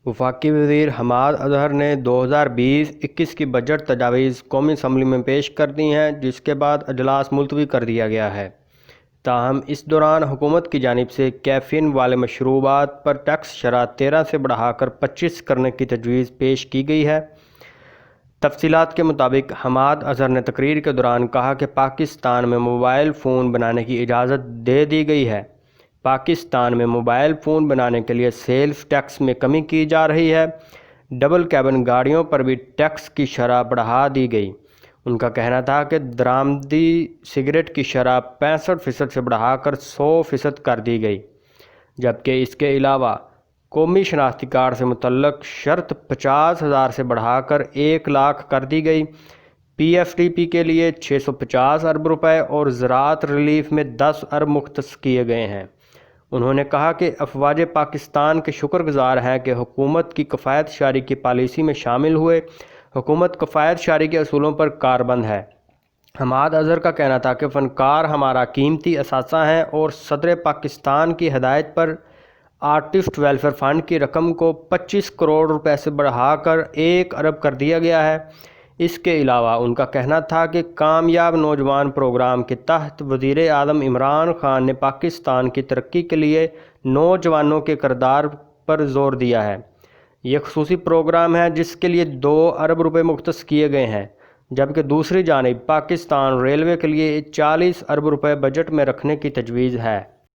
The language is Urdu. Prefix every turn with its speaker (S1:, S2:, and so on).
S1: وفاقی وزیر حماد اظہر نے 2020-21 کی بجٹ تجاویز قومی اسمبلی میں پیش کر دی ہیں، جس کے بعد اجلاس ملتوی کر دیا گیا ہے۔ تاہم اس دوران حکومت کی جانب سے کیفین والے مشروبات پر ٹیکس شرح 13 سے بڑھا کر 25 کرنے کی تجویز پیش کی گئی ہے۔ تفصیلات کے مطابق حماد اظہر نے تقریر کے دوران کہا کہ پاکستان میں موبائل فون بنانے کی اجازت دے دی گئی ہے۔ پاکستان میں موبائل فون بنانے کے لیے سیلز ٹیکس میں کمی کی جا رہی ہے۔ ڈبل کیبن گاڑیوں پر بھی ٹیکس کی شرح بڑھا دی گئی۔ ان کا کہنا تھا کہ درآمدی سگریٹ کی شرح 65% سے بڑھا کر 100% کر دی گئی، جبکہ اس کے علاوہ قومی شناختی کارڈ سے متعلق شرط 50,000 سے بڑھا کر 1 لاکھ کر دی گئی۔ پی ایف ڈی پی کے لیے 650 ارب روپے اور زراعت ریلیف میں 10 ارب مختص کیے گئے ہیں۔ انہوں نے کہا کہ افواج پاکستان کے شکر گزار ہیں کہ حکومت کی کفایت شعاری کی پالیسی میں شامل ہوئے۔ حکومت کفایت شعاری کے اصولوں پر کاربند ہے۔ حماد اظہر کا کہنا تھا کہ فنکار ہمارا قیمتی اثاثہ ہیں اور صدر پاکستان کی ہدایت پر آرٹسٹ ویلفیئر فنڈ کی رقم کو 25 کروڑ روپے سے بڑھا کر 1 ارب کر دیا گیا ہے۔ اس کے علاوہ ان کا کہنا تھا کہ کامیاب نوجوان پروگرام کے تحت وزیر اعظم عمران خان نے پاکستان کی ترقی کے لیے نوجوانوں کے کردار پر زور دیا ہے۔ یہ خصوصی پروگرام ہے جس کے لیے 2 ارب روپے مختص کیے گئے ہیں، جبکہ دوسری جانب پاکستان ریلوے کے لیے 40 ارب روپے بجٹ میں رکھنے کی تجویز ہے۔